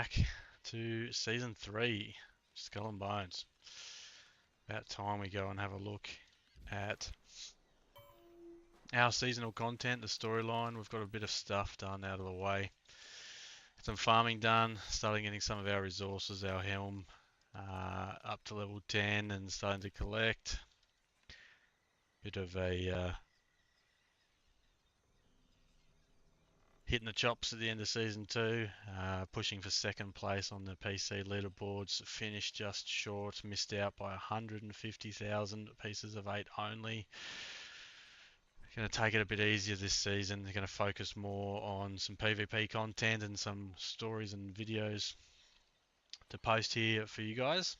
back to Season 3, Skull and Bones. About time we go and have a look at our seasonal content, the storyline. We've got a bit of stuff done out of the way. Some farming done, starting getting some of our resources, our helm up to level 10 and starting to collect. Bit of a hitting the chops at the end of Season 2, pushing for second place on the PC leaderboards, finished just short, missed out by 150,000 pieces of 8 only. Going to take it a bit easier this season. They're going to focus more on some PvP content and some stories and videos to post here for you guys.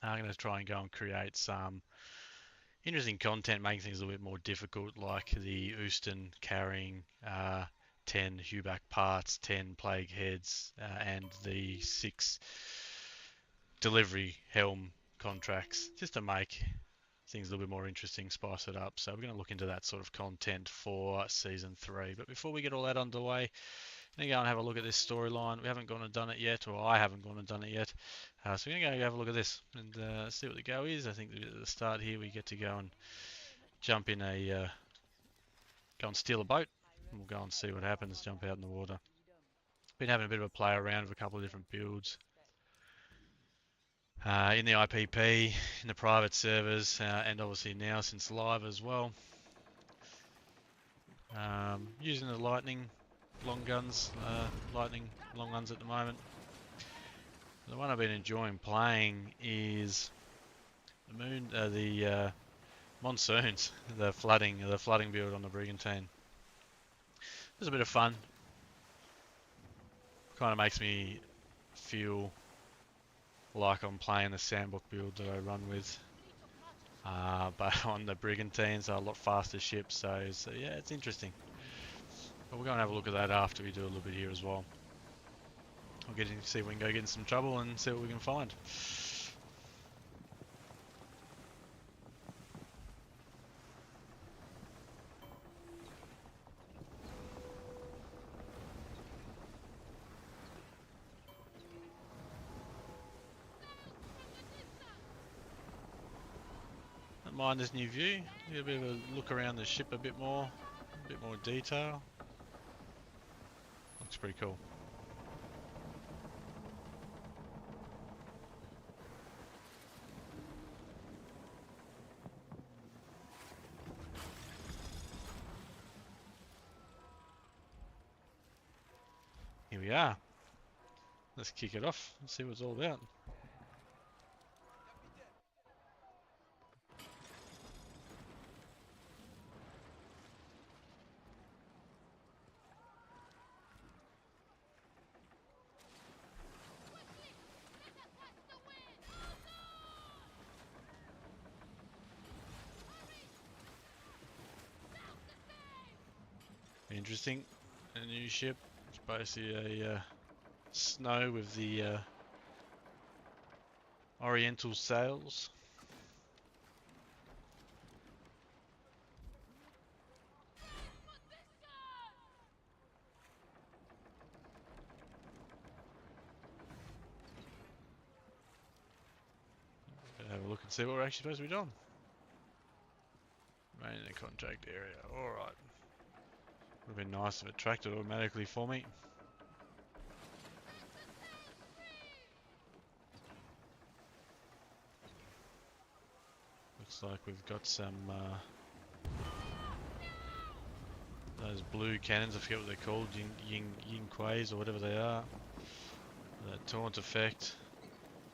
I'm going to try and go and create some interesting content, making things a little bit more difficult, like the Ooston carrying 10 Huback parts, 10 plague heads, and the 6 delivery helm contracts, just to make things a little bit more interesting, spice it up. So we're going to look into that sort of content for Season 3. But before we get all that underway, I'm going to go and have a look at this storyline. We haven't gone and done it yet, or I haven't gone and done it yet. So we're going to go have a look at this and see what the go is. I think at the start here we get to go and jump in go and steal a boat. And we'll go and see what happens, jump out in the water. Been having a bit of a play around with a couple of different builds. In the IPP, in the private servers, and obviously now since live as well. Using the lightning long guns at the moment. The one I've been enjoying playing is the monsoons, the flooding build on the Brigantine. It's a bit of fun. Kind of makes me feel like I'm playing the Sandbook build that I run with, but on the Brigantines are a lot faster ships, so yeah, it's interesting. But we're going to have a look at that after we do a little bit here as well. We'll see if we can go get in some trouble and see what we can find. Don't mind this new view. Get a bit of a look around the ship a bit more detail. Looks pretty cool. Here we are. Let's kick it off and see what it's all about. Interesting. A new ship. It's basically a snow with the oriental sails. Have a look and see what we're actually supposed to be doing. Remain in the contract area. Alright. Would have been nice if it tracked it automatically for me. Looks like we've got some those blue cannons, I forget what they're called, Yin Kueis or whatever they are. That taunt effect.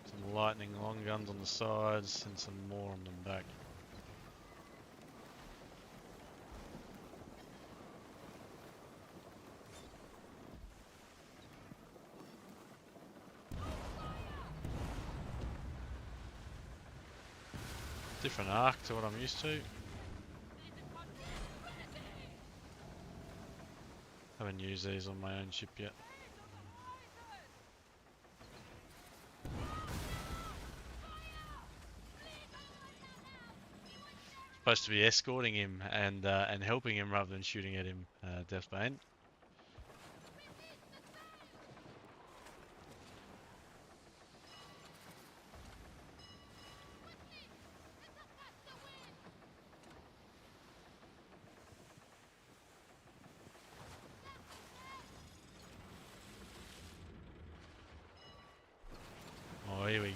Some lightning long guns on the sides and some more on the back. Different arc to what I'm used to. Haven't used these on my own ship yet. Supposed to be escorting him and helping him rather than shooting at him, Deathbane.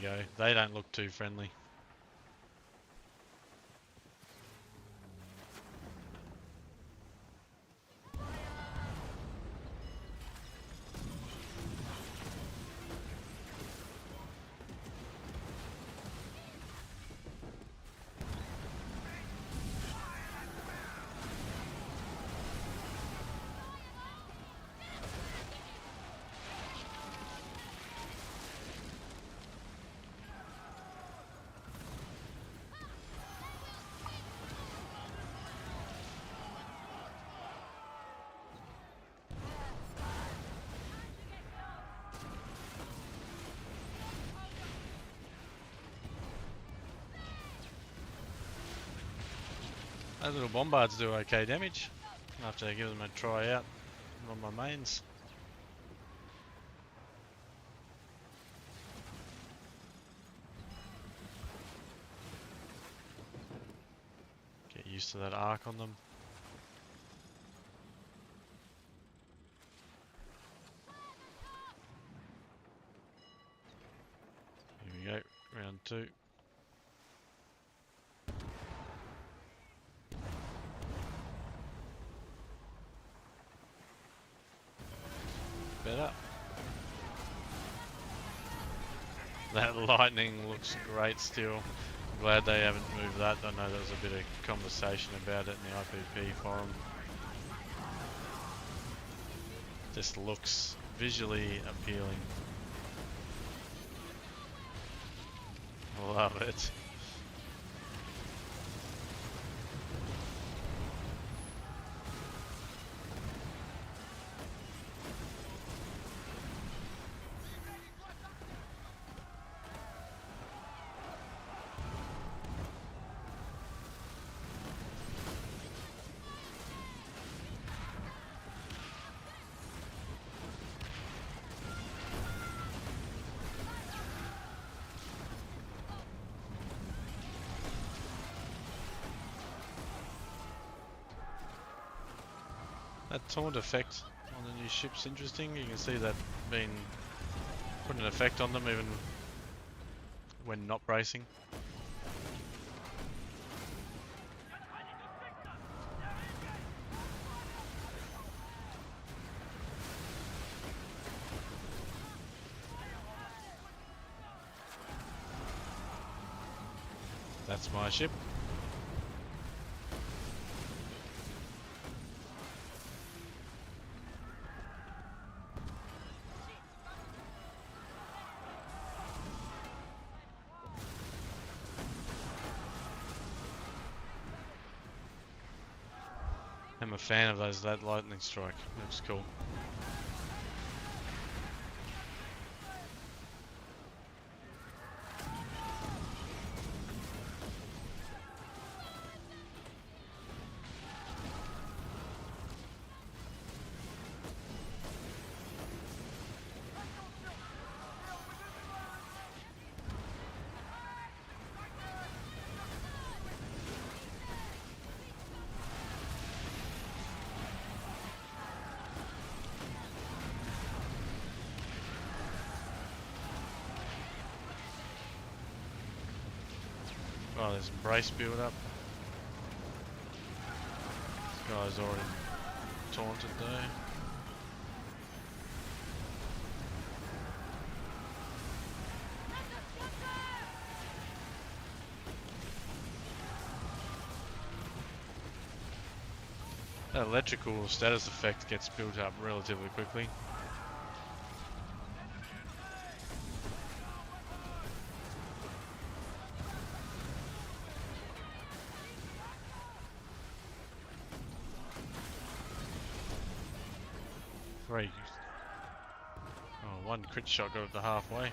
go. They don't look too friendly. Those little bombards do okay damage. I'll have to give them a try out on my mains. Get used to that arc on them. Here we go, round 2. Better. That lightning looks great still. I'm glad they haven't moved that. I know there was a bit of conversation about it in the IPP forum. Just looks visually appealing. Love it. That taunt effect on the new ship's interesting. You can see that being put an effect on them even when not bracing. That's my ship. I'm a fan of that lightning strike. Looks cool. Oh, there's some brace build up. This guy's already taunted though. That electrical status effect gets built up relatively quickly. Three. Oh, one crit shot got it to halfway.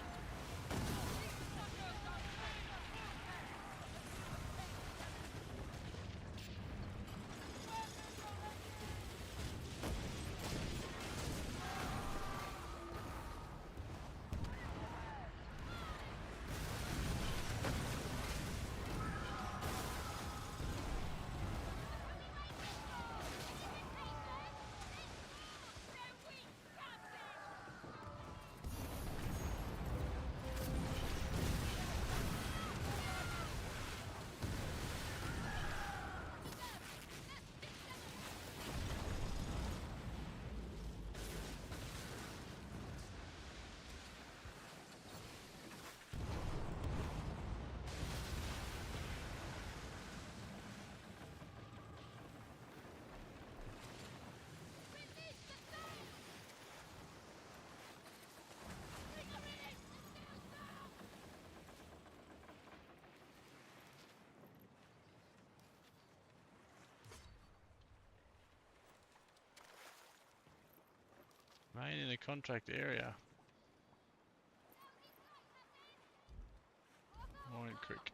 Remain in a contract area. Moin Creek.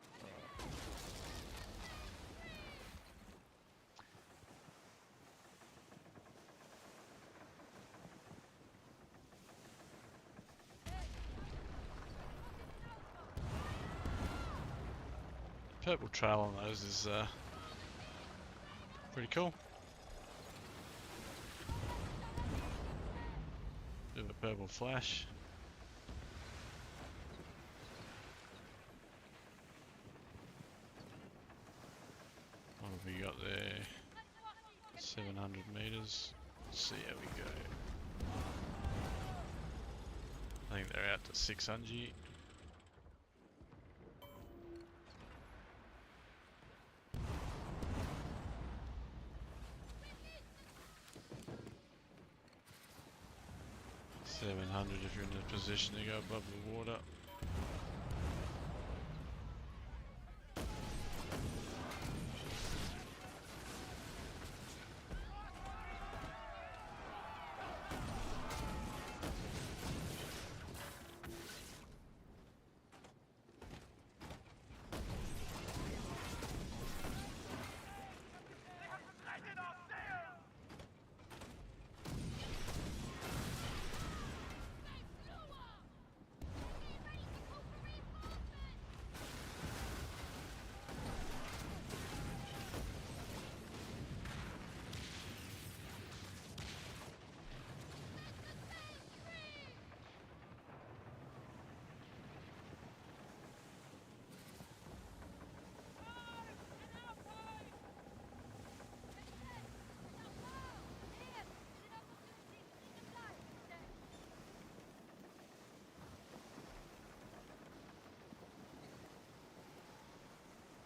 Purple trail on those is pretty cool. Bit of a purple flash. What have we got there? 700 meters. Let's see how we go. I think they're out to 600. $700 if you're in a position to go above the water.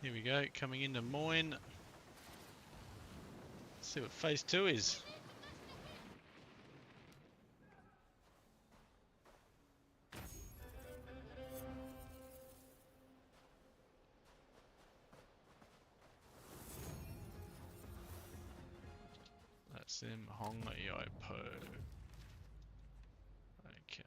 Here we go, coming into Moyne. Let's see what phase 2 is. That's them, Hong Yopo. Okay.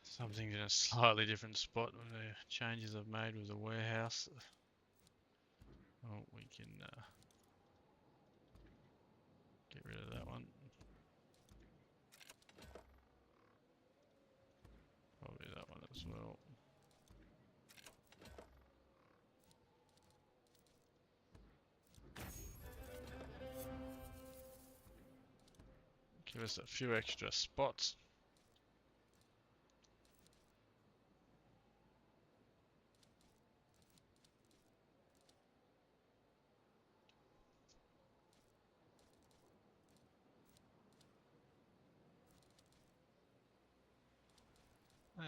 Something's in a slightly different spot with the changes I've made with the warehouse. Oh, we can get rid of that one. Probably that one as well. Give us a few extra spots.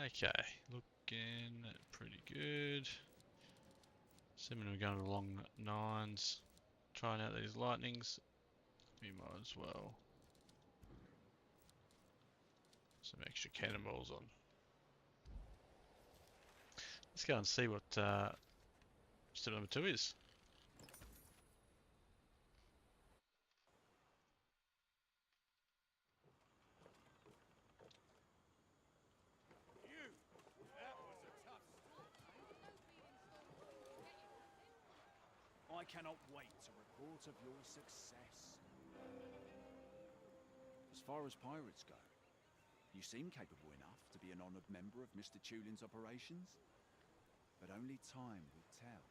Okay, looking pretty good. Assuming we're going along nines, trying out these lightnings, we might as well. Some extra cannonballs on. Let's go and see what step number 2 is. I cannot wait to report of your success. As far as pirates go, you seem capable enough to be an honored member of Mr. Tulin's operations. But only time will tell,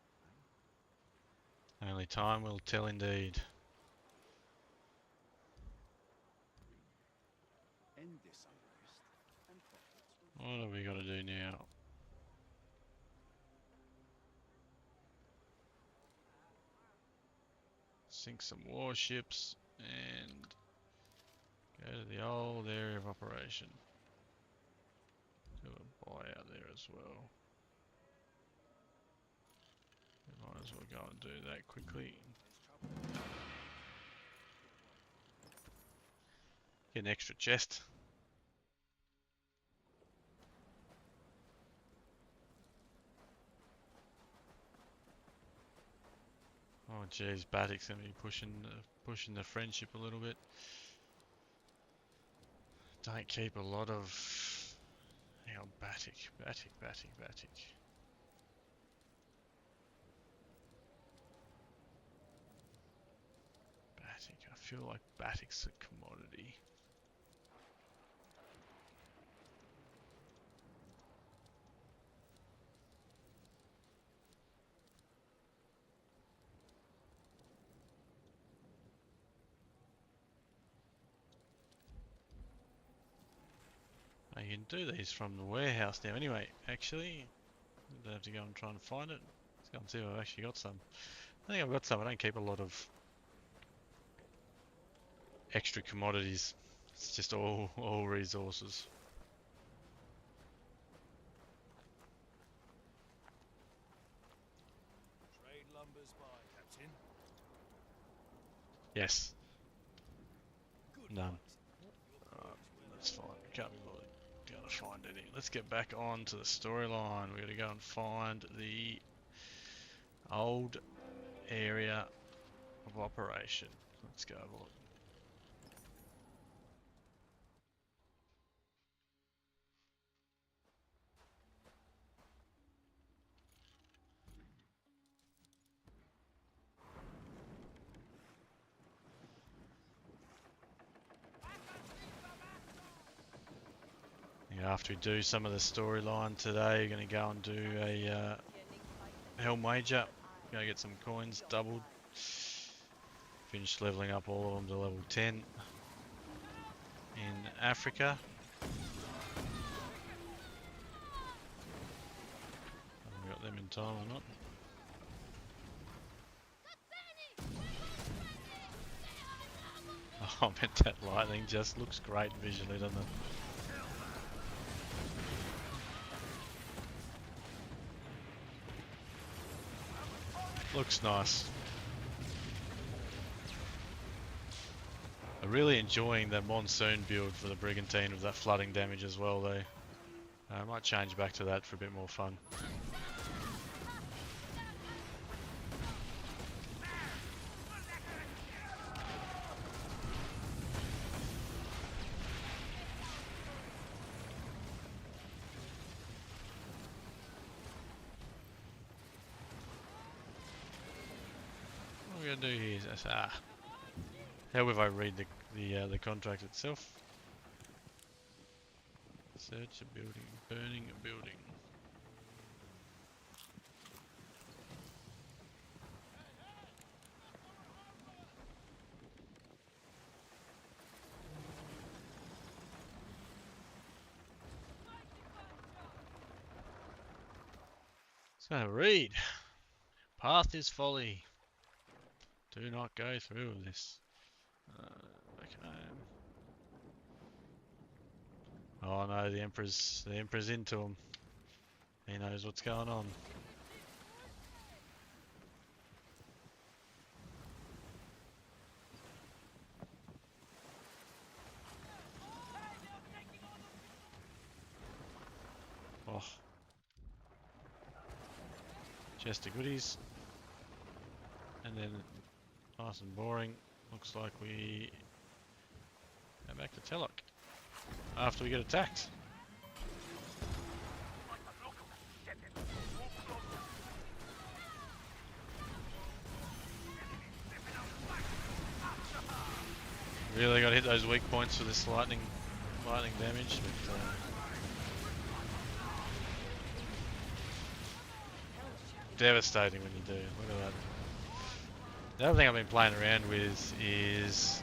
eh? Only time will tell indeed. End this unrest and profits will... What have we got to do now? Sink some warships and go to the old area of operation. Do a buy out there as well. We might as well go and do that quickly. Get an extra chest. Oh geez, Batik's gonna be pushing the friendship a little bit. Don't keep a lot of... Hang on, Batik. I feel like Batik's a commodity. You can do these from the warehouse now anyway, actually. Don't have to go and try and find it. Let's go and see if I've actually got some. I think I've got some. I don't keep a lot of extra commodities. It's just all resources. Trade lumbers by, Captain. Yes. Good None. fight. That's fine. Can't be bothered. Gotta find any. Let's get back on to the storyline. We're gonna go and find the old area of operation. Let's go have a look. Yeah, after we do some of the storyline today, we're going to go and do a Helm wager. Go get some coins doubled. Finish leveling up all of them to level 10 in Africa. Have we got them in time or not? Oh, I meant that lightning just looks great visually, doesn't it? Looks nice. I'm really enjoying the monsoon build for the Brigantine with that flooding damage as well though. I might change back to that for a bit more fun. What we're gonna do here is how would I read the contract itself? Search a building, burning a building. So read. Path is folly. Do not go through this. Okay. Oh no, the Emperor's into him. He knows what's going on. Oh. Chest of goodies. And then, nice and boring, looks like we go back to Telok after we get attacked. Really got to hit those weak points for this lightning damage. But, devastating when you do. Look at that. The other thing I've been playing around with is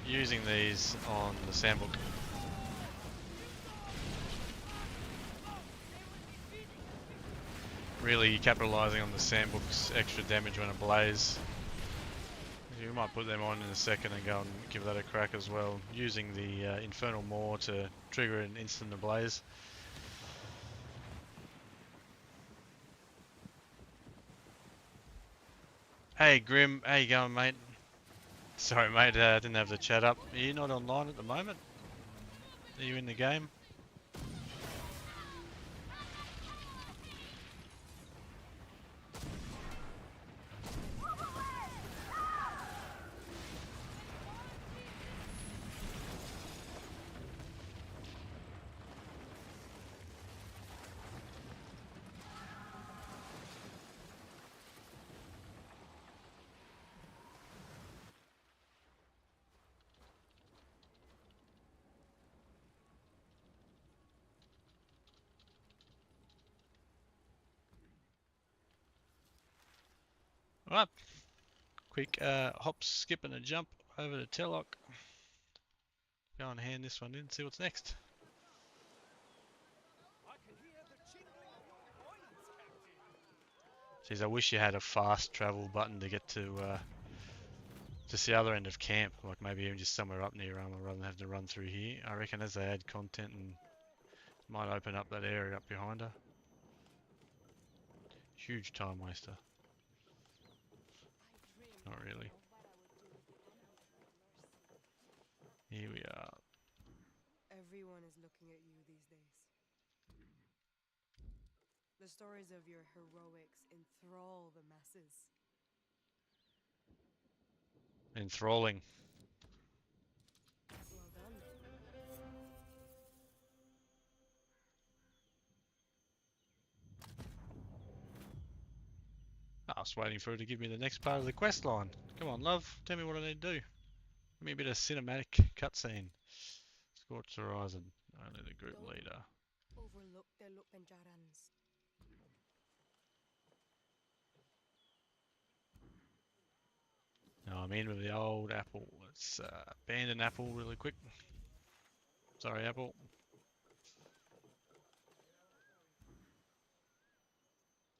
using these on the sandbook. Really capitalising on the sandbook's extra damage when it blaze. You might put them on in a second and go and give that a crack as well. Using the Infernal Maw to trigger an instant ablaze. Hey Grim, how you going, mate? Sorry mate, I didn't have the chat up. Are you not online at the moment? Are you in the game? Right, quick hop, skip and a jump over to Tellock. Go and hand this one in, see what's next. Jeez, I wish you had a fast travel button to get to just the other end of camp, like maybe even just somewhere up near Armor rather than having to run through here. I reckon as they add content and might open up that area up behind her. Huge time waster. Not really. Here we are. Everyone is looking at you these days. The stories of your heroics enthrall the masses. Enthralling. Well done. I was waiting for her to give me the next part of the quest line. Come on, love. Tell me what I need to do. Give me a bit of cinematic cutscene. Scorched Horizon. Only the group leader. Overlook the Lupanjarans. Now I'm in with the old Apple. Let's abandon Apple really quick. Sorry, Apple.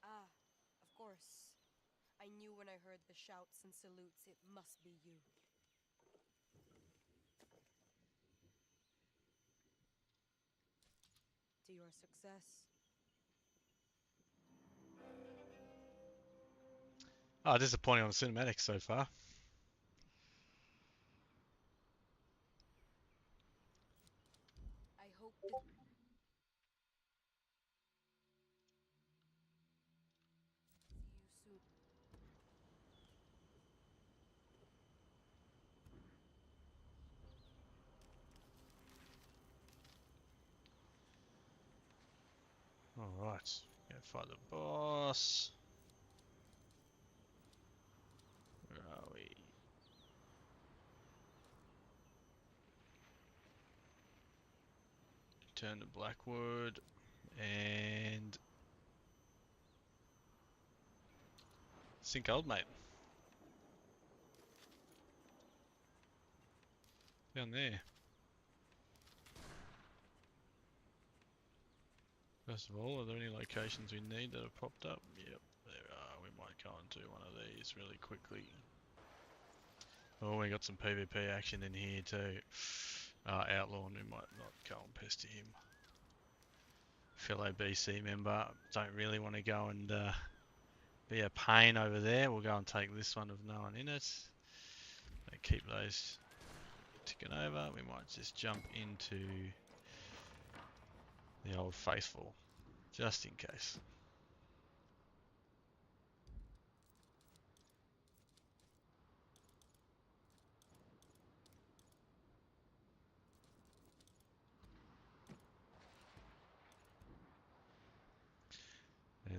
Ah, of course. I knew when I heard the shouts and salutes it must be you. To your success. Oh, disappointing on the cinematics so far. I hope that... See you soon. Alright. Go fight the boss. Where are we? Turn to Blackwood. And... Sink old mate. Down there. First of all, are there any locations we need that have popped up? Yep, there are. We might go and do one of these really quickly. Oh, we got some PvP action in here too. Outlaw, we might not go and pester him. Fellow BC member, don't really want to go and be a pain over there. We'll go and take this one with no one in it. Keep those ticking over. We might just jump into the old faithful, just in case.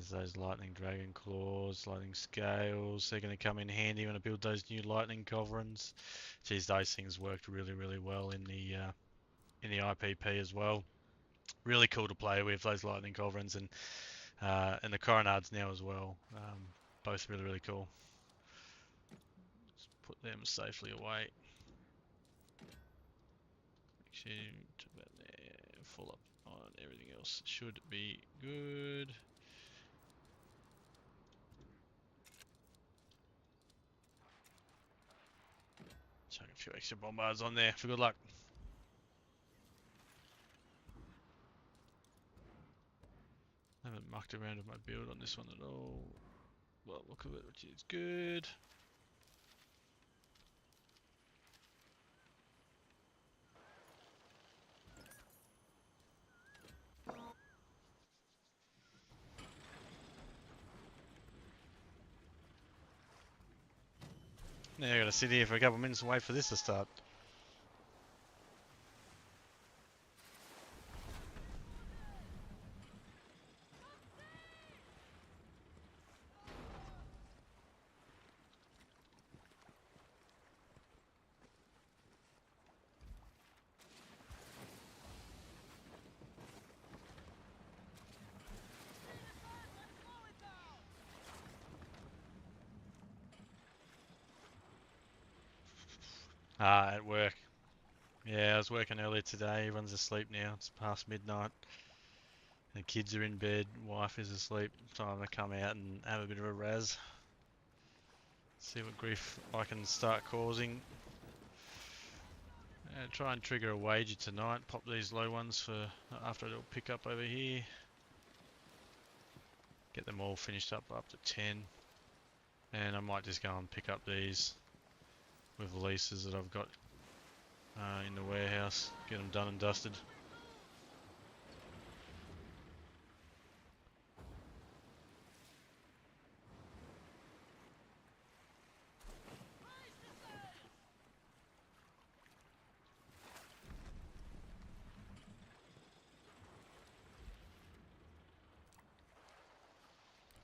There's those lightning dragon claws, lightning scales. They're going to come in handy when I build those new lightning culverins. Geez, those things worked really, really well in the IPP as well. Really cool to play with those lightning culverins and the coronards now as well. Both really, really cool. Let's put them safely away. Actually, to about there, full up on everything else. Should be good. Chuck a few extra bombards on there for good luck. Haven't mucked around with my build on this one at all. Well, look at it, which is good. Now I gotta sit here for a couple of minutes and wait for this to start. At work. Yeah, I was working earlier today. Everyone's asleep now. It's past midnight. The kids are in bed. Wife is asleep. Time to come out and have a bit of a razz. See what grief I can start causing. Try and trigger a wager tonight. Pop these low ones for after it'll pick up over here. Get them all finished up to 10. And I might just go and pick up these with leases that I've got in the warehouse. Get them done and dusted.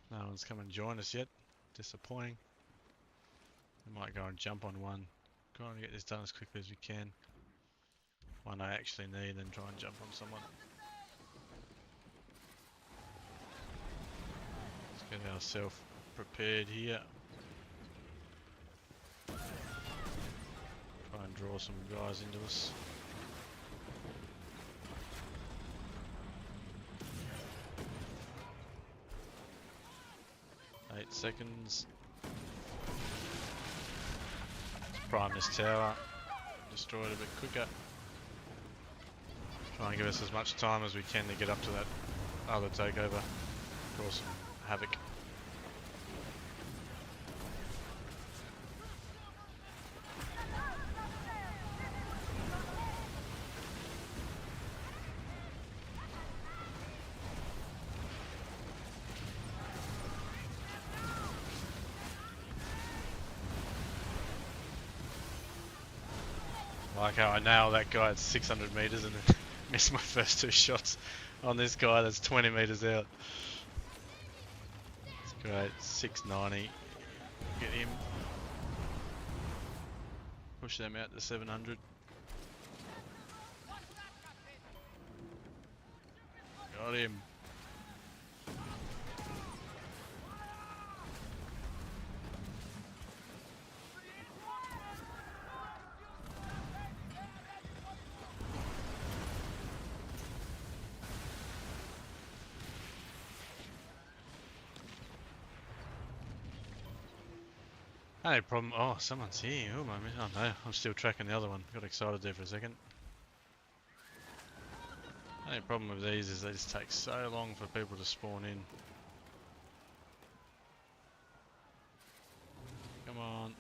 No one's come and joined us yet. Disappointing. We might go and jump on one. Try and get this done as quickly as we can. One I actually need, and try and jump on someone. Let's get ourselves prepared here. Try and draw some guys into us. 8 seconds. Let's prime this tower. Destroy it a bit quicker. Try and give us as much time as we can to get up to that other takeover. Cause some havoc. Like how I nailed that guy at 600 meters and then missed my first 2 shots on this guy that's 20 meters out. It's great. 690. Get him. Push them out to 700. Got him. No problem. Oh, someone's here. Oh, no, I'm still tracking the other one. Got excited there for a second. The only problem with these is they just take so long for people to spawn in. Come on.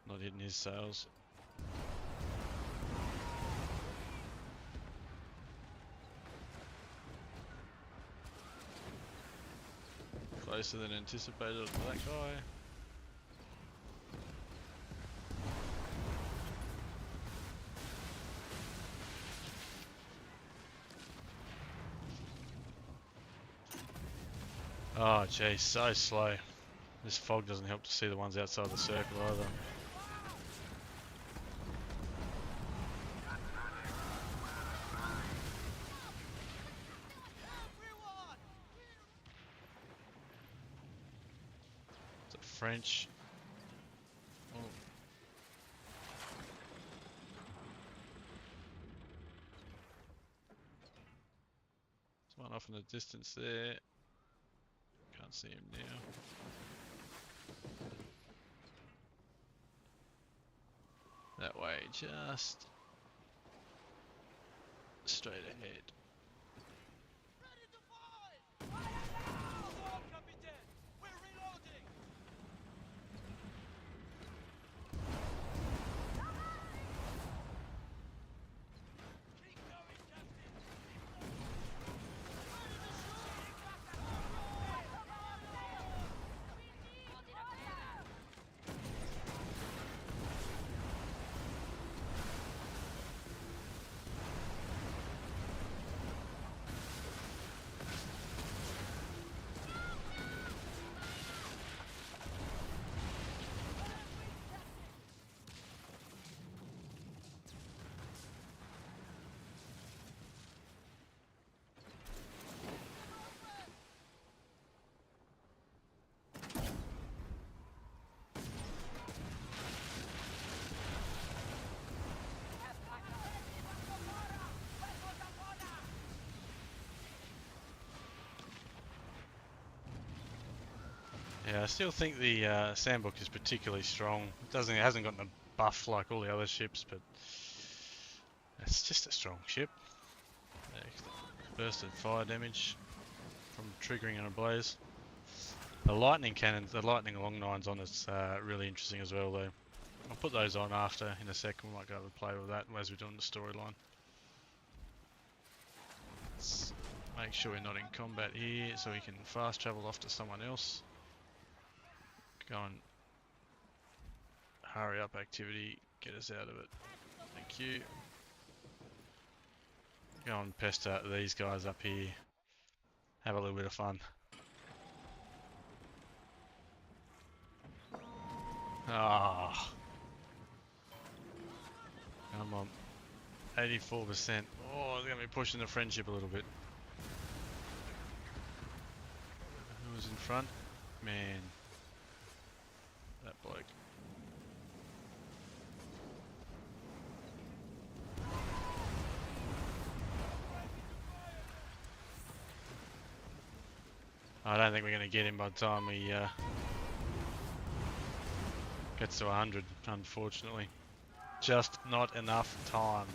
Not hitting his sails. closer than anticipated to that guy. Oh geez, so slow. This fog doesn't help to see the ones outside the circle either. Is it French? Oh. There's one off in the distance there. Can't see him now. That way, just straight ahead. Yeah, I still think the Sandbook is particularly strong. It hasn't got a buff like all the other ships, but it's just a strong ship. Bursted fire damage from triggering in a blaze. The lightning cannons, the lightning long nines on it's really interesting as well though. I'll put those on after in a second. We might go to play with that as we're doing the storyline. Let's make sure we're not in combat here so we can fast travel off to someone else. Go and hurry up activity, get us out of it. Thank you. Go and pester these guys up here. Have a little bit of fun. Ah. Come on. 84%. Oh, they're going to be pushing the friendship a little bit. Who was in front? Man. That bloke. I don't think we're going to get him by the time he gets to 100, unfortunately. Just not enough time.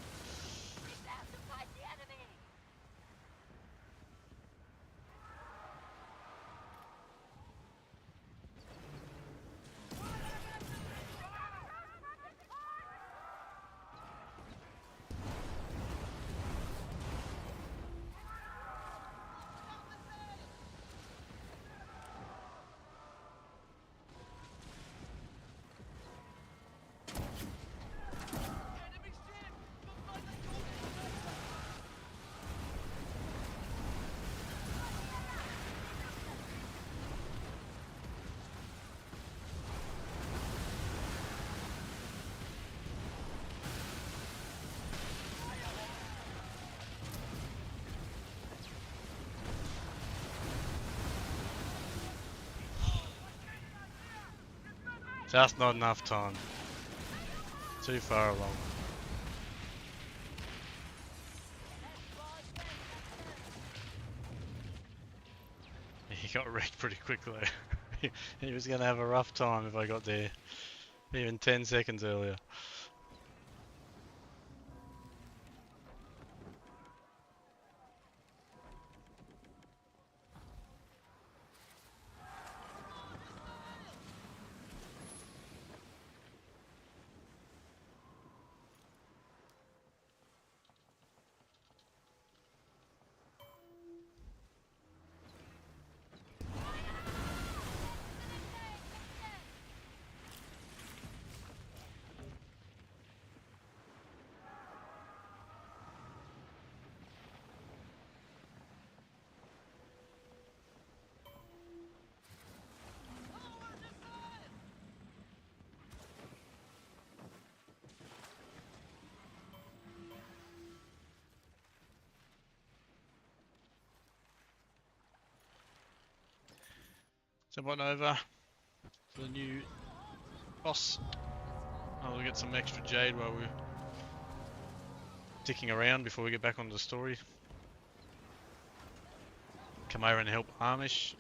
Just not enough time. Too far along. He got wrecked pretty quickly. He was going to have a rough time if I got there even 10 seconds earlier. Send one over for the new boss. Oh, we'll get some extra jade while we're ticking around before we get back onto the story. Come over and help Amish.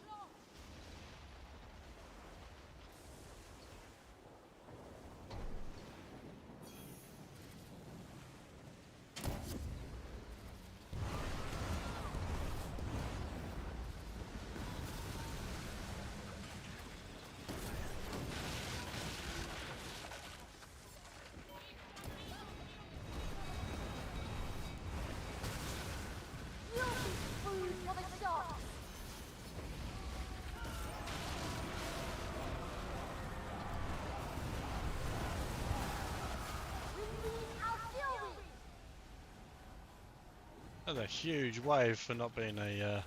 That's a huge wave for not being a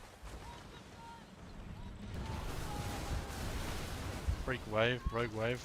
freak wave, rogue wave.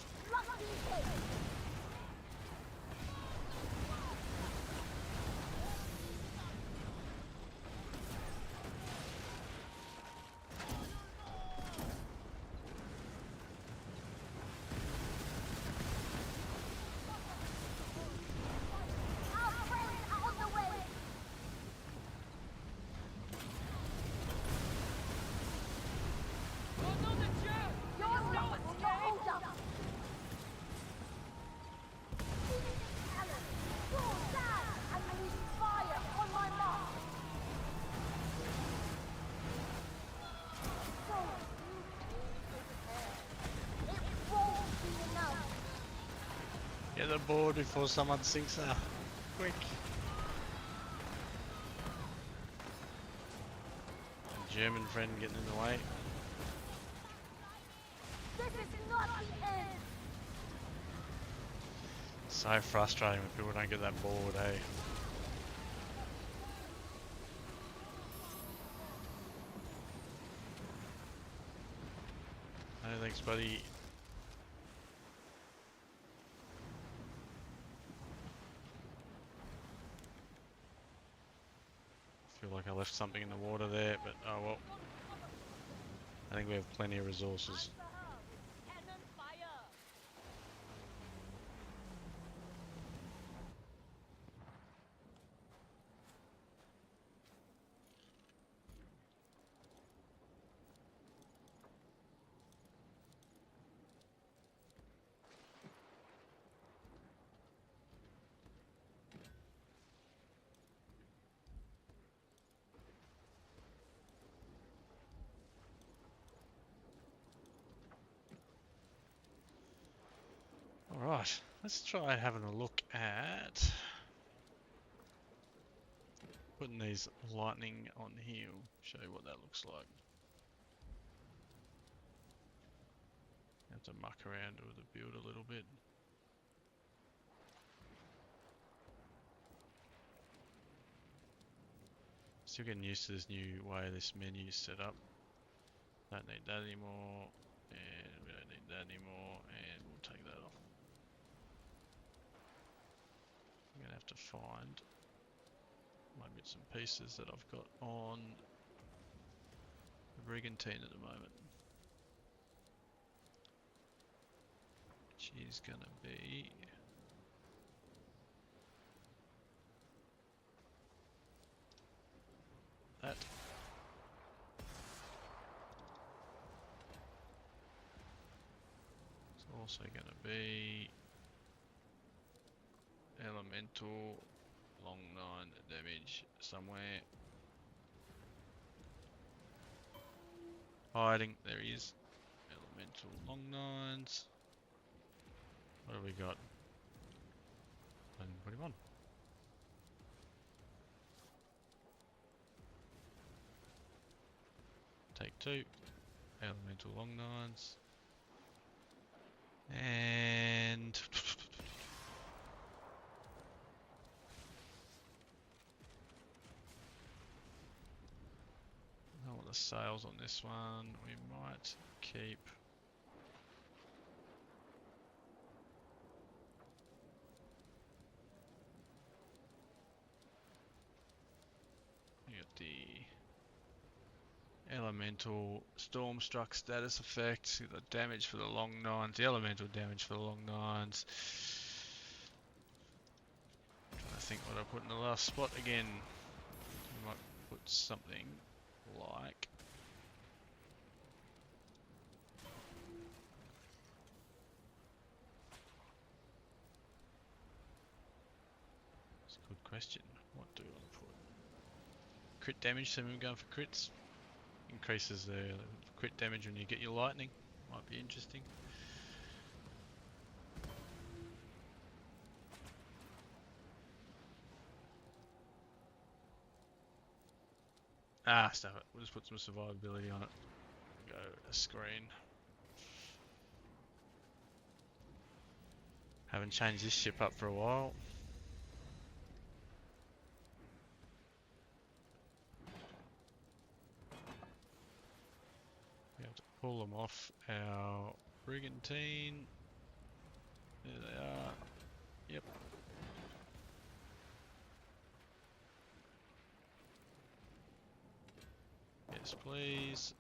Get aboard before someone sinks her. Quick. A German friend getting in the way. This is not the end. So frustrating when people don't get that board, eh? No thanks, buddy. Feel like I left something in the water there, but oh well. I think we have plenty of resources. Cannon fire. Alright, let's try having a look at putting these lightning on here. Show you what that looks like. Have to muck around with the build a little bit. Still getting used to this new way this menu's set up. Don't need that anymore, and we don't need that anymore, and we'll take that off. I'm gonna have to find my bits and pieces that I've got on the Brigantine at the moment. Which is gonna be that. It's also gonna be elemental long 9 damage somewhere. Hiding, there he is. Elemental long 9s. What have we got? 121. Take 2. Elemental long 9s. And I want the sails on this one. We might keep. We got the Elemental Stormstruck status effect. The damage for the long nines. The elemental damage for the long nines. Trying to think what I put in the last spot again. I might put something like. It's a good question. What do we want to put? Crit damage, so we're going for crits. Increases the crit damage when you get your lightning. Might be interesting. Ah, stuff it. We'll just put some survivability on it. Go a screen. Haven't changed this ship up for a while. We have to pull them off our brigantine. There they are. Yep. Yes, please.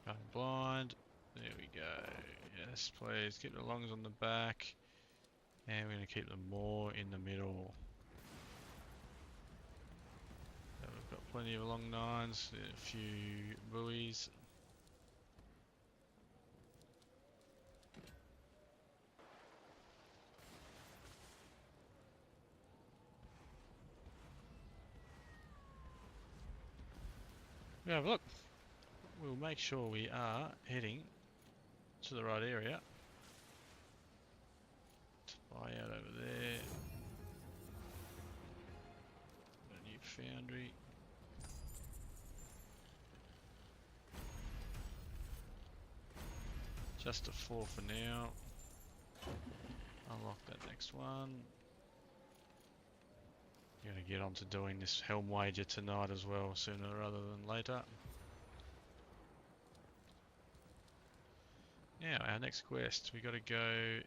Going blind. There we go. Yes, please. Keep the longs on the back. And we're going to keep them more in the middle. So we've got plenty of long nines, a few buoys. Yeah, look. We'll make sure we are heading to the right area. Spy out over there. A new foundry. Just a 4 for now. Unlock that next one. Gonna get on to doing this Helm wager tonight as well, sooner rather than later. Now, our next quest, we got to go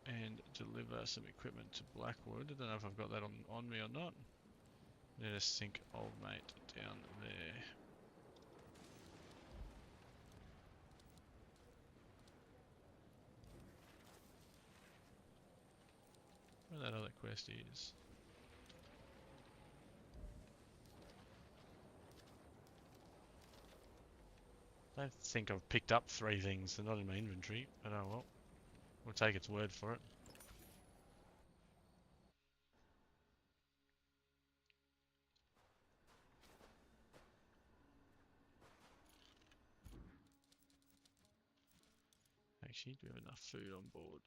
and deliver some equipment to Blackwood. I don't know if I've got that on me or not. Let us sink old mate down there. Where that other quest is. I don't think I've picked up 3 things. They're not in my inventory, but oh well. We'll take its word for it. Actually, do we have enough food on board?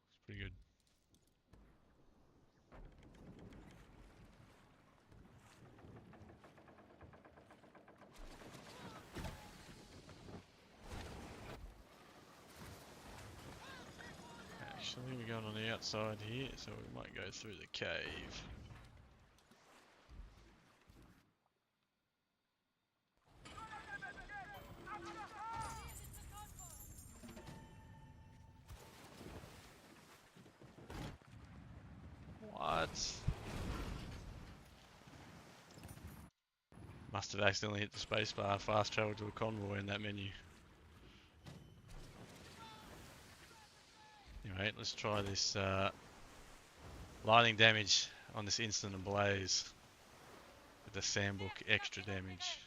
It's pretty good. Actually, we're going on the outside here, so we might go through the cave. What? Must have accidentally hit the spacebar, fast travel to a convoy in that menu. Anyway, let's try this lightning damage on this instant ablaze with the Sandbook extra damage.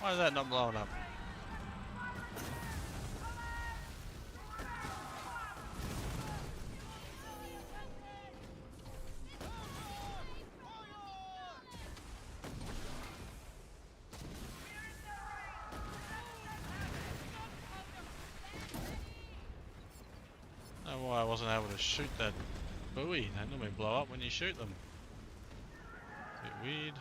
Why is that not blowing up? Don't know why I wasn't able to shoot that buoy. They normally blow up when you shoot them. Bit weird.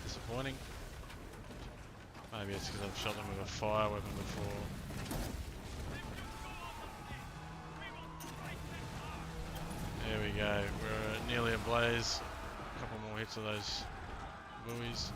Disappointing. Maybe it's because I've shot them with a fire weapon before. There we go. We're nearly ablaze. A couple more hits of those buoys.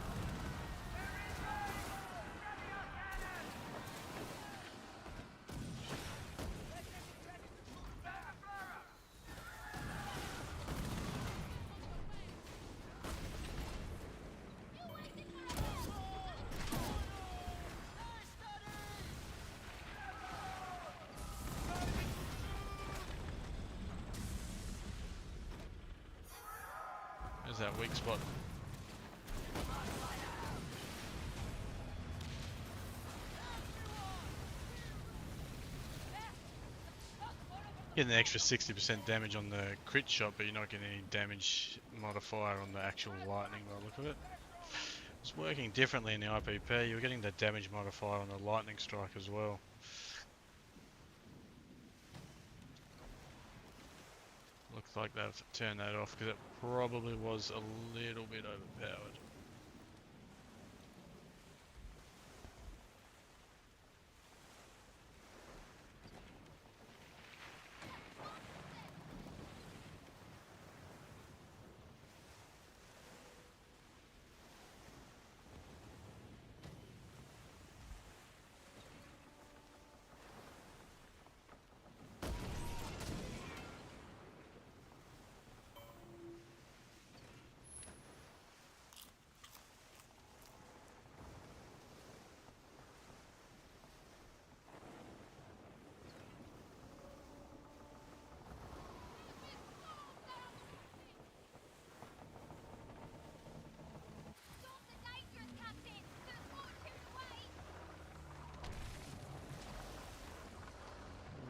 There's that weak spot. Getting the extra 60% damage on the crit shot, but you're not getting any damage modifier on the actual lightning by the look of it. It's working differently in the IPP. You're getting the damage modifier on the lightning strike as well. Looks like they've turned that off because it probably was a little bit overpowered.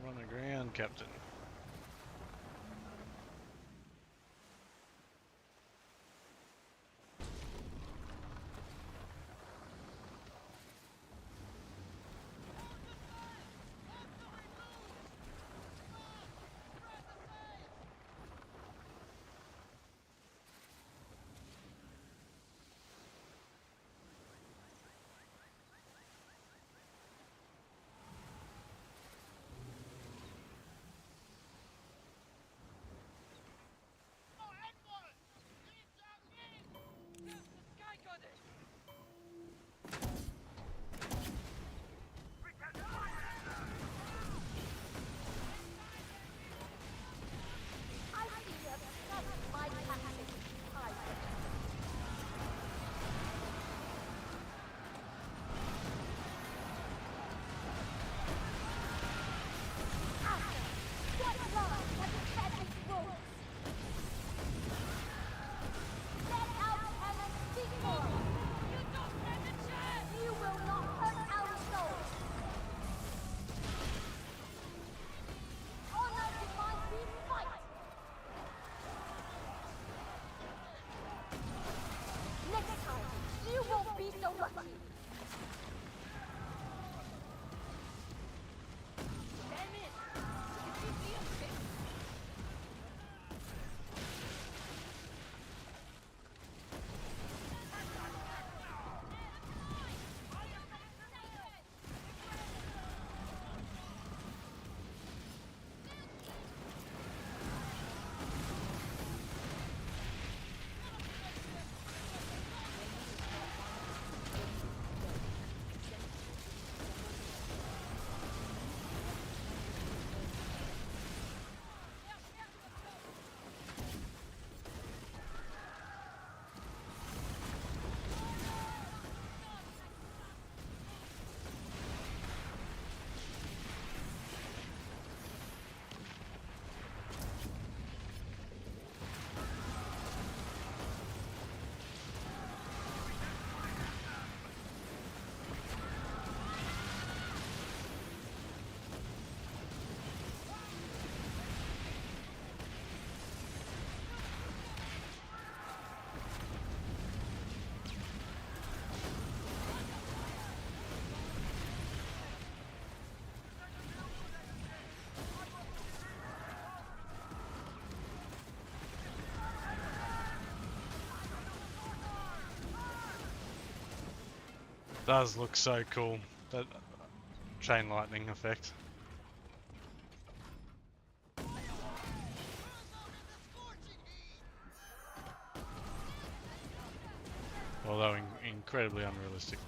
Run aground, Captain. Does look so cool. That chain lightning effect. Although incredibly unrealistic.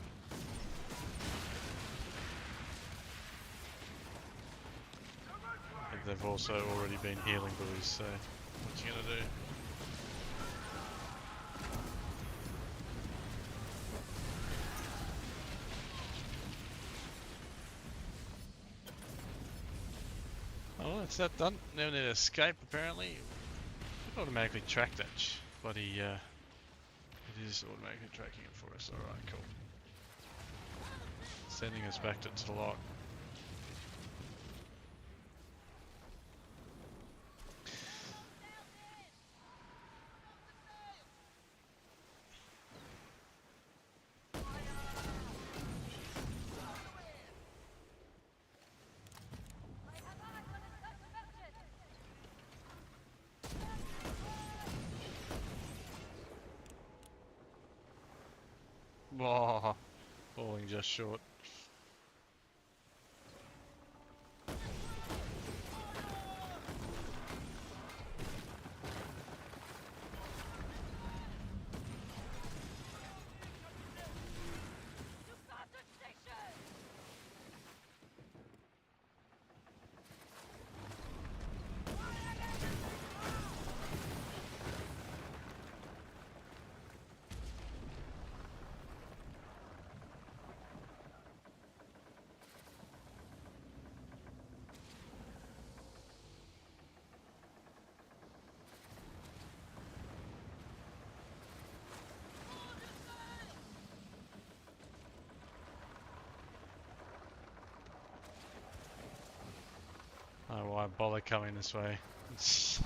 But they've also already been healing buoys, so what's you gonna do? Oh, well, that's that done. Now we need to escape, apparently. It automatically track that bloody, it is automatically tracking it for us. Alright, cool. Sending us back to Talok. Whoa, falling just short. Oh, why bother coming this way? It's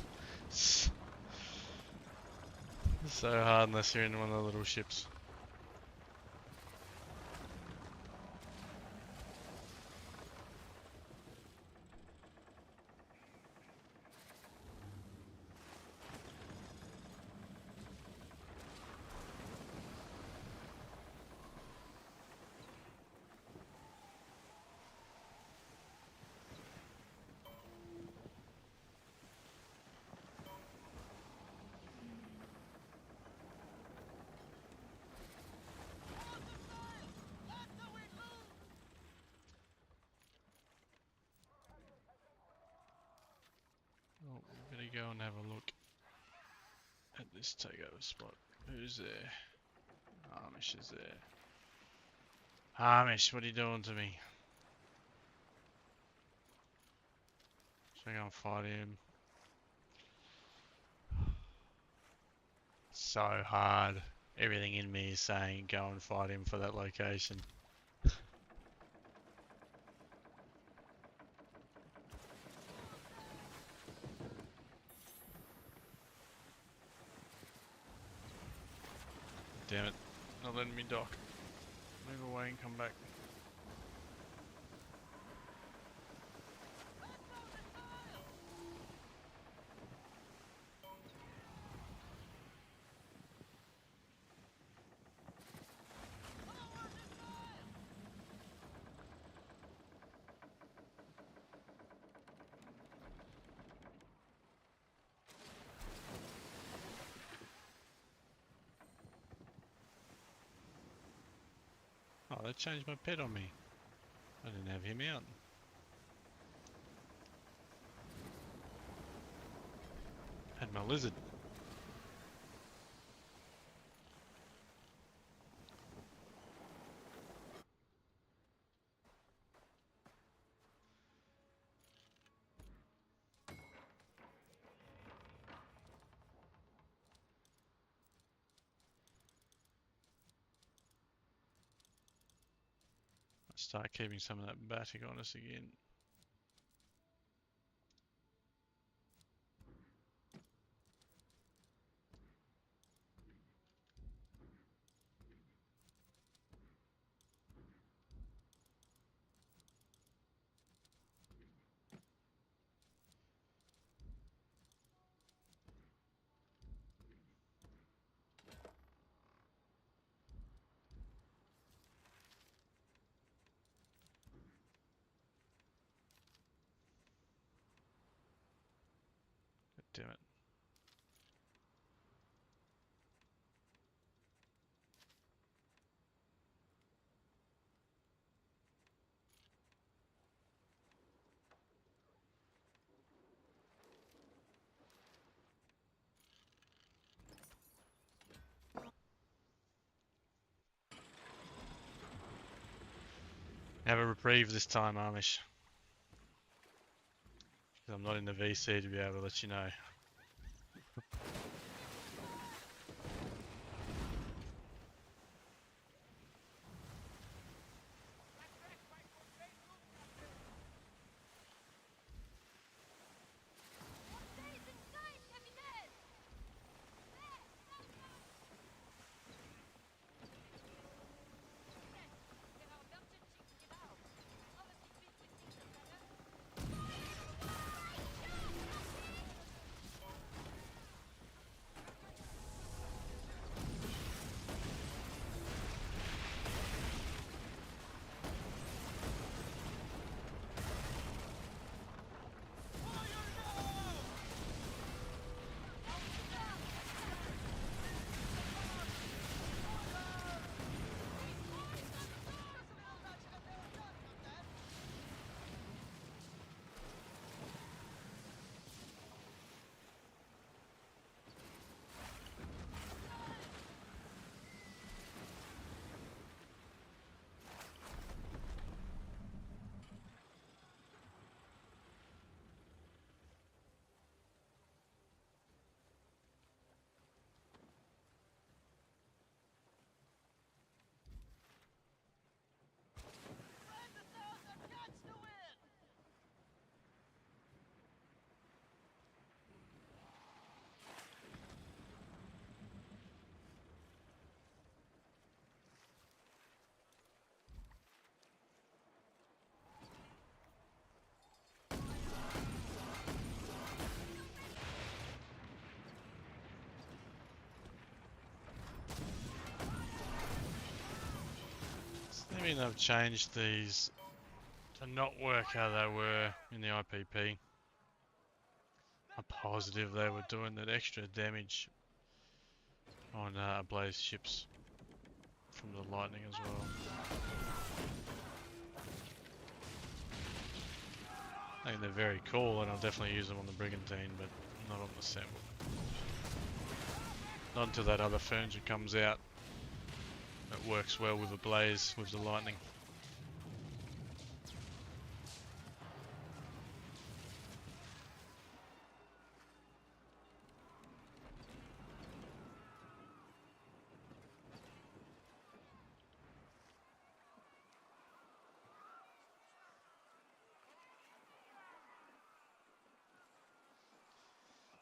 so hard unless you're in one of the little ships. Oh, we better go and have a look at this takeover spot. Who's there? Amish is there. Amish, what are you doing to me? Should I go and fight him? So hard. Everything in me is saying go and fight him for that location. Damn it. Not letting me dock. Move away and come back. Oh, they changed my pet on me. I didn't have him out. Had my lizard. Start keeping some of that batic on us again. Have a reprieve this time, Amish. 'Cause I'm not in the VC to be able to let you know. I mean, they've changed these to not work how they were in the IPP. I'm positive they were doing that extra damage on Blaze ships from the lightning as well. I think they're very cool, and I'll definitely use them on the Brigantine, but not on the Sandbook. Not until that other furniture comes out. It works well with a Blaze, with the lightning.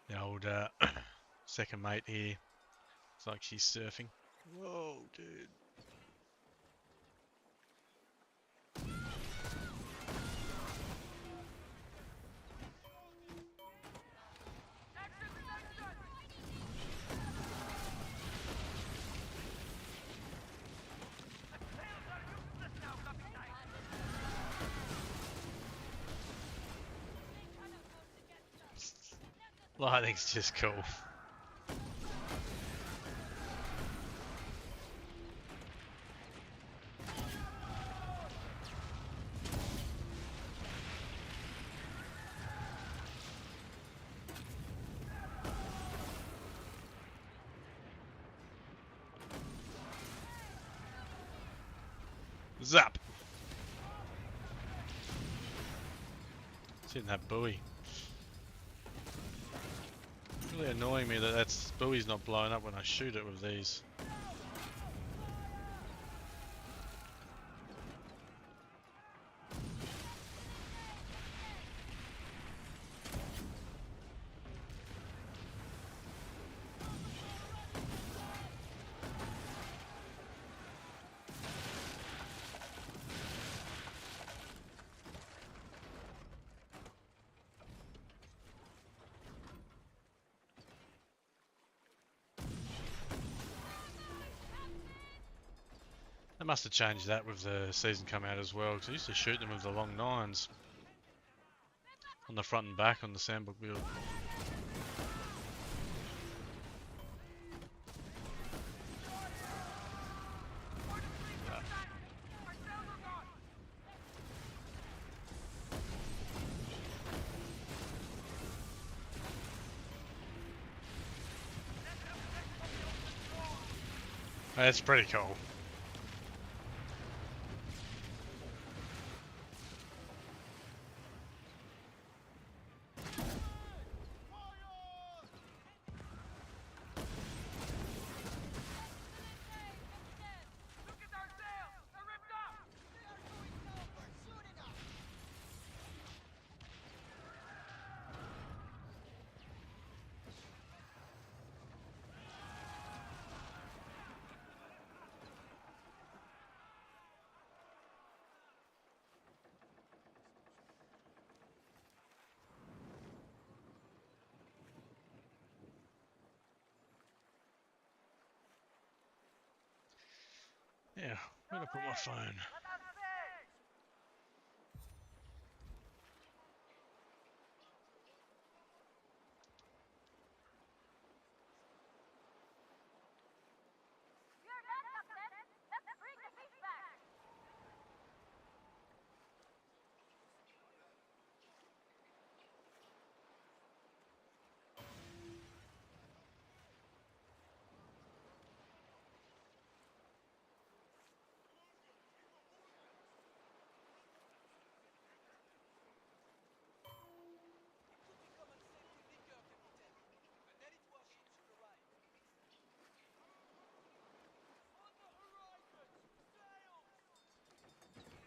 The old second mate here. It's like she's surfing. Whoa, dude. Lightning's just cool. Zap! It's hitting that buoy. It's really annoying me that that buoy's not blowing up when I shoot it with these. They must have changed that with the season come out as well, because I used to shoot them with the long nines on the front and back on the Sandbook build. That's pretty cool. Yeah, where'd I put my phone? You're done, Captain. Let's bring the fish back.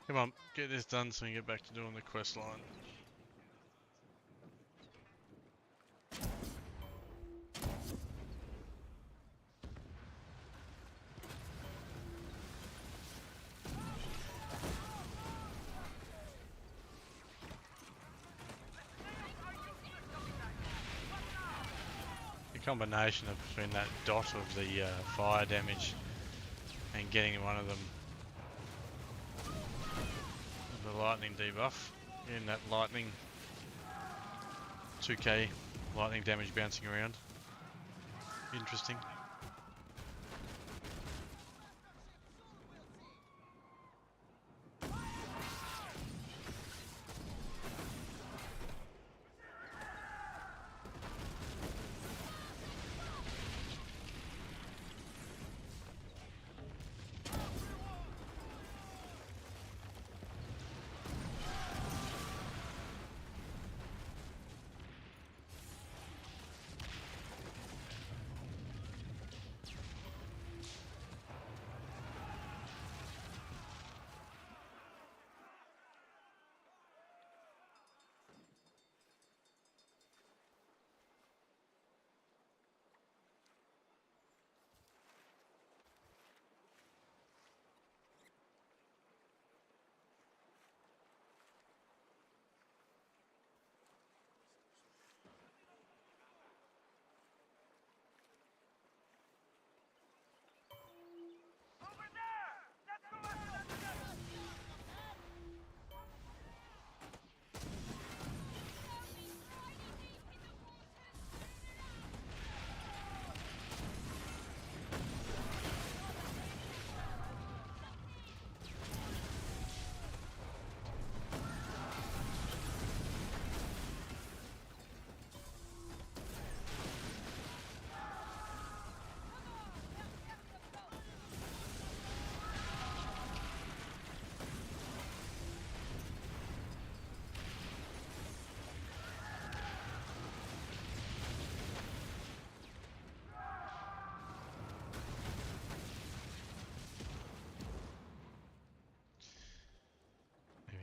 Come on, get this done so we can get back to doing the quest line. The combination of between that dot of the fire damage and getting one of them with the lightning debuff, getting that lightning 2k lightning damage bouncing around. Interesting.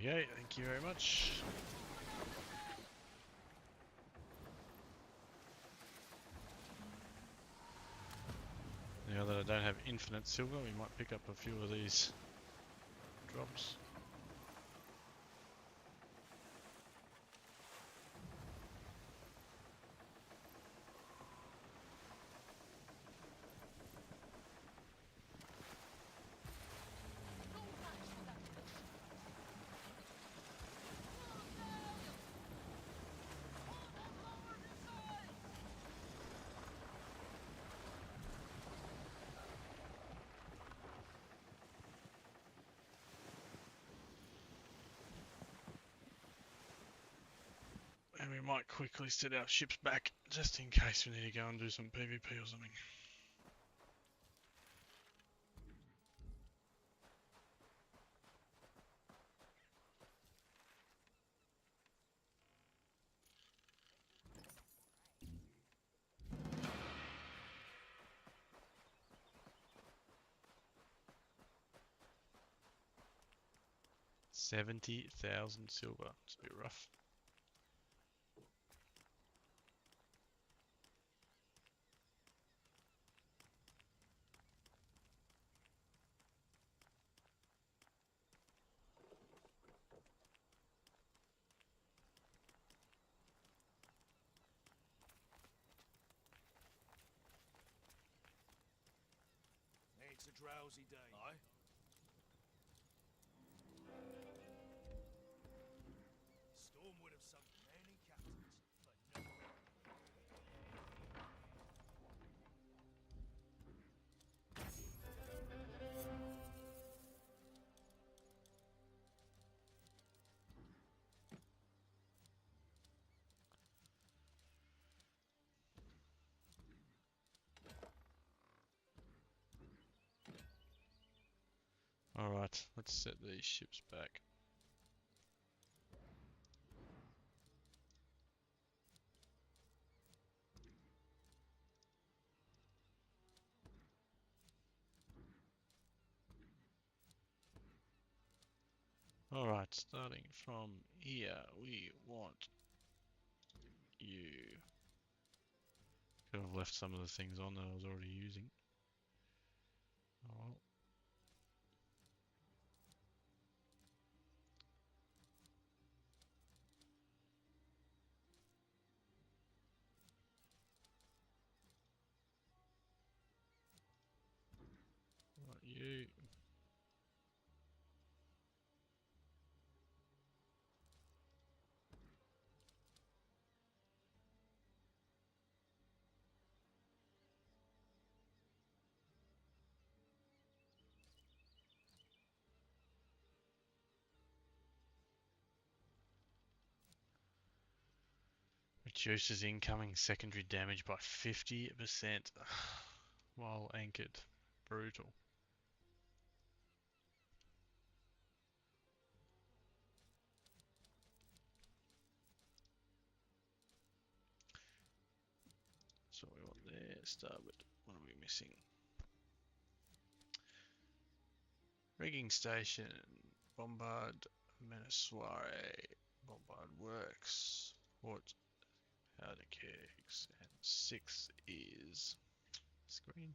There we go, thank you very much. Now that I don't have infinite silver, we might pick up a few of these drops. And we might quickly set our ships back just in case we need to go and do some PvP or something. $70,000 silver. It's a bit rough. It's a drowsy day. Aye. Alright, let's set these ships back. Alright, starting from here, we want you. Could have left some of the things on that I was already using. Oh well. Right, you. Reduces incoming secondary damage by 50% while anchored. Brutal. So we want there, starboard. What are we missing? Rigging station, bombard, Manasware, bombard works, port, powder kegs, and 6 is screen.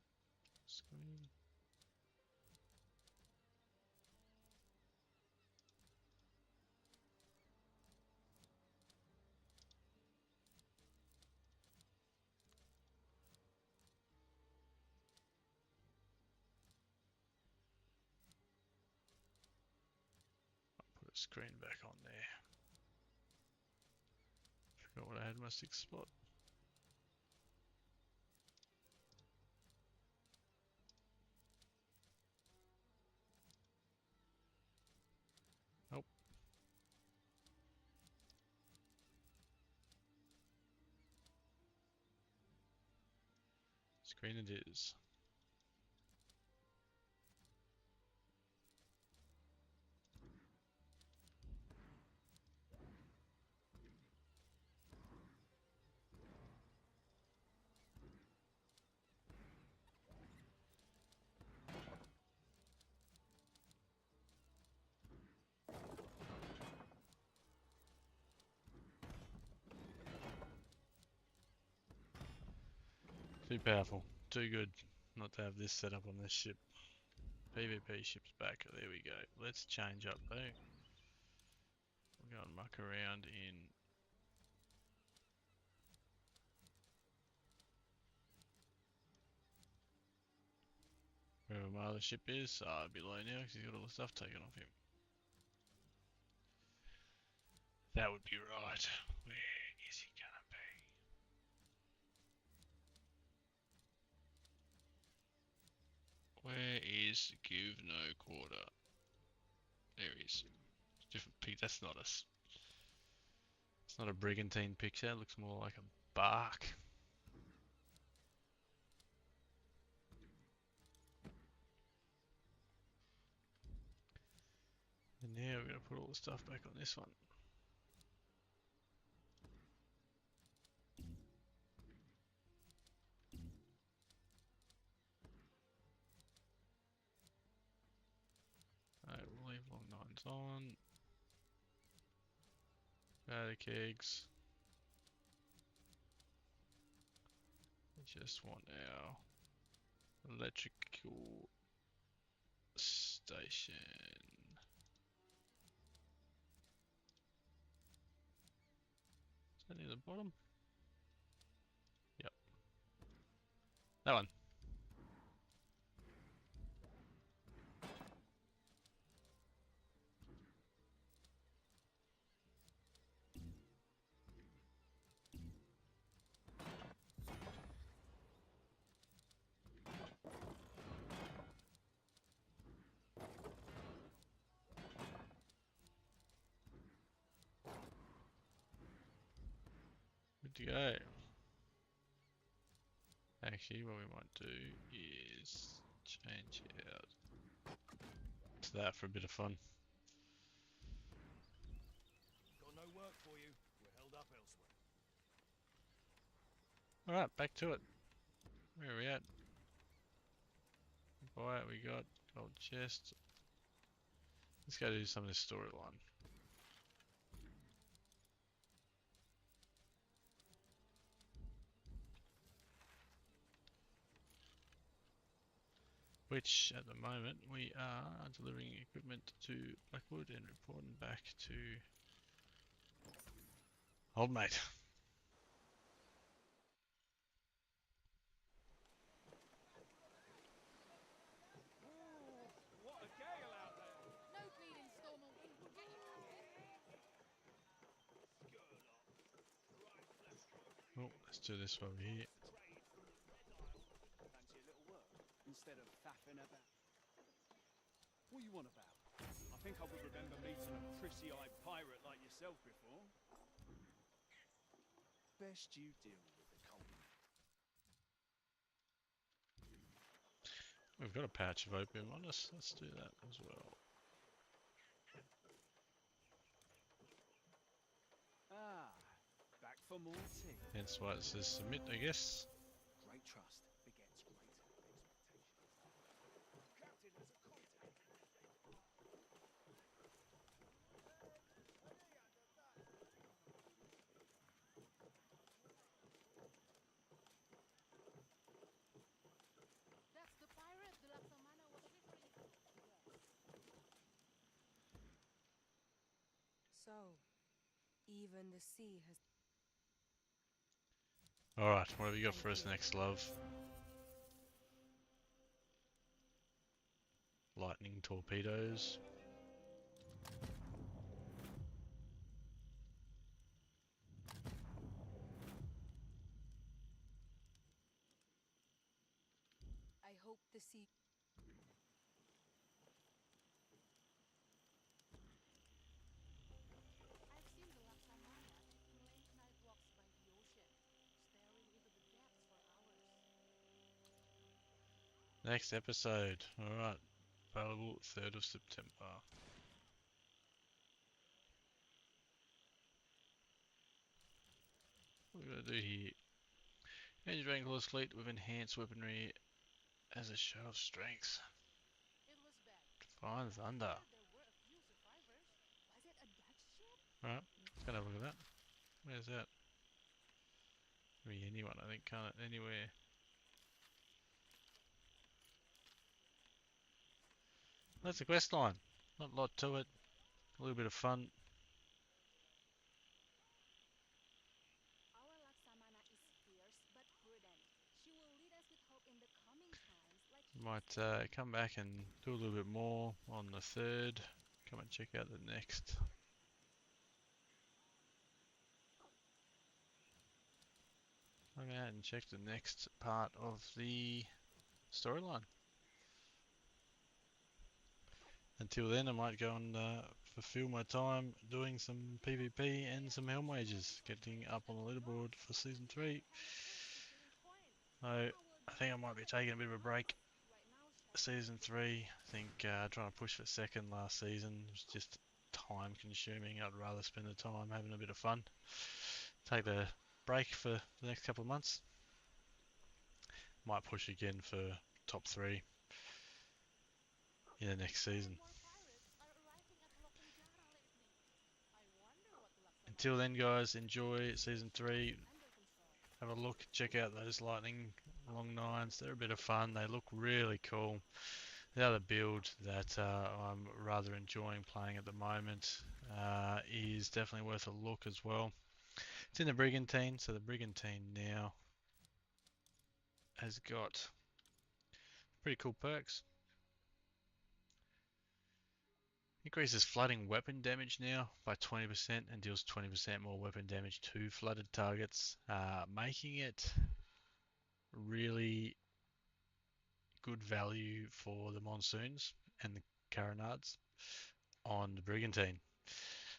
Put a screen back on there. Forgot what I had my 6th spot. Nope. Screen it is. Too powerful. Too good not to have this set up on this ship. PvP ship's back. There we go. Let's change up though. We'll go and muck around in wherever my other ship is. Below now because he's got all the stuff taken off him. That would be right. Where is he gonna be? Where is Guvno Quarter? There he is. Different pic. That's not a. It's not a brigantine picture. It looks more like a bark. And now we're gonna put all the stuff back on this one. Alright, we'll leave long nines on. Powder kegs. We just want our electrical station. Is that near the bottom? Yep. That one. Good to go. Actually, what we might do is change out to that for a bit of fun. Got no work for you. We're held up elsewhere. Alright, back to it. Where are we at? Buy it, we got gold chest. Let's go do some of this storyline. Which at the moment we are delivering equipment to Blackwood and reporting back to old mate. What a gale out there! No bleeding storm and wind will get you. Oh, let's do this while we're here. Fancy a little work instead of faffing about. What you want about? I think I would remember meeting a prissy-eyed pirate like yourself before. Best you deal with the cold. We've got a pouch of opium on us. Let's do that as well. Ah, back for more tea. Hence why it says submit, I guess. Great trust begets great expectation. Captain has a contact. That's the pirate the Laksamana was referring to. So, even the sea has. Alright, what have you got for us next, love? Lightning torpedoes. I hope the sea. I've seen the Laksamana taking late night walks by the ocean, staring into the depths for hours. Next episode. Alright. Available 3rd of September. What are we gonna do here? Engine Wrangler's fleet with enhanced weaponry as a show of strength. It was bad. Fine thunder. There were a few survivors. Was it a Dutch ship? Alright, let's go and have a look at that. Where's that? Be anyone, I think, can't it? Anywhere. That's the quest line. Not a lot to it. A little bit of fun. Our Laksamana is fierce but prudent. She will lead us with hope in the coming times, like she Might come back and do a little bit more on the 3rd. Come and check out the next. I'll go out and check the next part of the storyline. Until then, I might go and fulfill my time doing some PvP and some Helm Wages, getting up on the leaderboard for Season 3. So, I think I might be taking a bit of a break. Season 3, I think trying to push for 2nd last season was just time consuming. I'd rather spend the time having a bit of fun. Take the break for the next couple of months. Might push again for top 3 in the next season. Until then, guys, enjoy Season 3. Have a look, check out those Lightning Long 9s. They're a bit of fun. They look really cool. The other build that I'm rather enjoying playing at the moment is definitely worth a look as well. It's in the Brigantine, so the Brigantine now has got pretty cool perks. Increases flooding weapon damage now by 20% and deals 20% more weapon damage to flooded targets, making it really good value for the monsoons and the carronades on the Brigantine.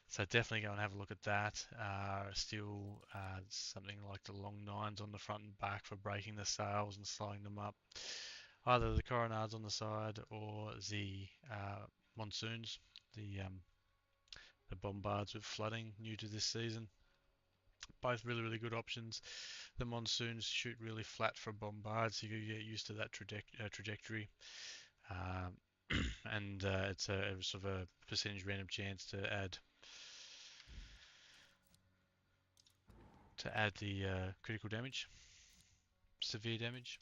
So definitely go and have a look at that. Still something like the long 9s on the front and back for breaking the sails and slowing them up. Either the carronades on the side or the monsoons, the bombards with flooding, new to this season. Both really, really good options. The monsoons shoot really flat for bombards, so you can get used to that trajectory. And it's a sort of a percentage random chance to add the critical damage, severe damage.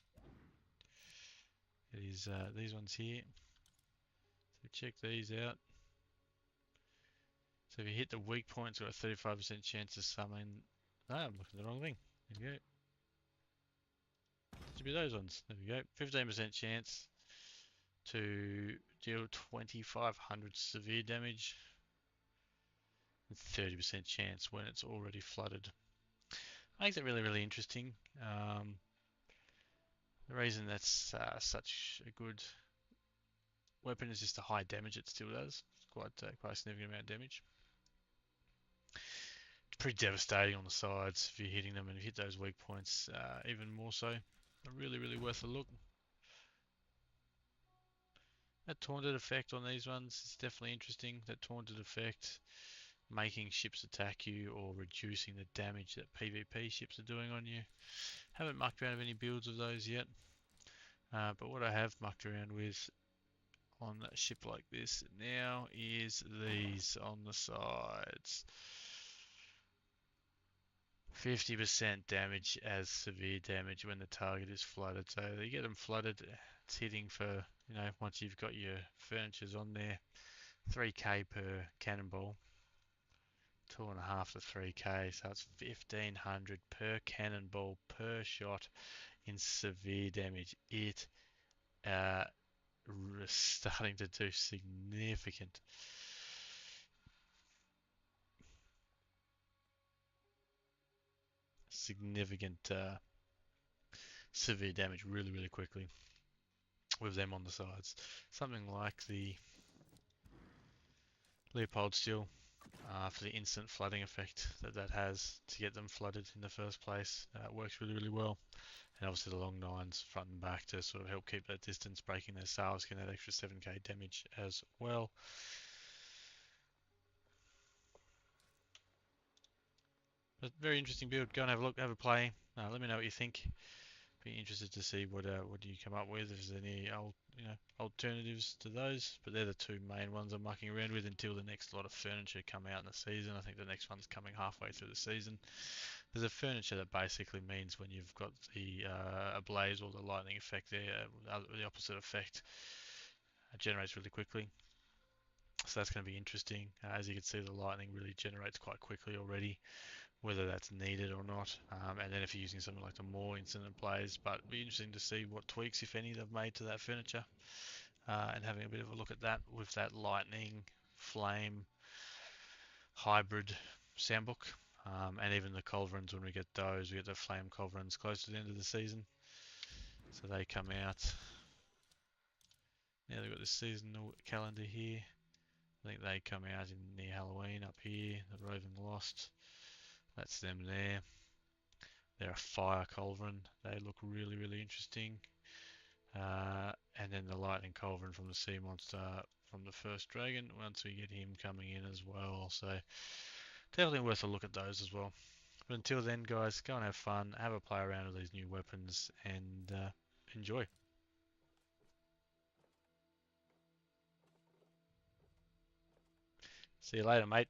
It is these ones here. So check these out. So if you hit the weak points, you've got a 35% chance to summon. No, I'm looking at the wrong thing. There we go. Should be those ones. There we go. 15% chance to deal 2,500 severe damage. And 30% chance when it's already flooded. Makes it really, really interesting. The reason that's such a good weapon is just the high damage it still does. It's quite a significant amount of damage. It's pretty devastating on the sides if you're hitting them, and if you hit those weak points, even more so. Really, really worth a look. That taunted effect on these ones is definitely interesting. That taunted effect, making ships attack you or reducing the damage that PvP ships are doing on you. Haven't mucked around with any builds of those yet, but what I have mucked around with on a ship like this now is these on the sides. 50% damage as severe damage when the target is flooded. So you get them flooded, it's hitting for, once you've got your furnitures on there, 3k per cannonball. 2.5 to 3k, so it's 1500 per cannonball per shot in severe damage. It starting to do significant severe damage really, really quickly with them on the sides. Something like the Leopold Steel, for the instant flooding effect that has to get them flooded in the first place, works really, really well. And obviously the long nines front and back to sort of help keep that distance, breaking their sails, getting that extra 7k damage as well. But very interesting build. Go and have a look, have a play. Let me know what you think. Be interested to see what you come up with. If there's any alternatives to those, but they're the two main ones I'm mucking around with until the next lot of furniture come out in the season. I think the next one's coming halfway through the season. There's a furniture that basically means when you've got the ablaze or the lightning effect there, the opposite effect generates really quickly. So that's going to be interesting. As you can see, the lightning really generates quite quickly already, whether that's needed or not. And then if you're using something like the more instant ablaze, but it'll be interesting to see what tweaks, if any, they've made to that furniture, and having a bit of a look at that with that lightning flame hybrid soundbook. And even the culverins, when we get those, we get the flame culverins close to the end of the season. So they come out. Now they've got this seasonal calendar here. I think they come out in near Halloween up here, the Roving Lost. That's them there. They're a fire culverin. They look really, really interesting. And then the lightning culverin from the sea monster from the first dragon, once we get him coming in as well. So definitely worth a look at those as well. But until then, guys, go and have fun, have a play around with these new weapons, and enjoy. See you later, mate.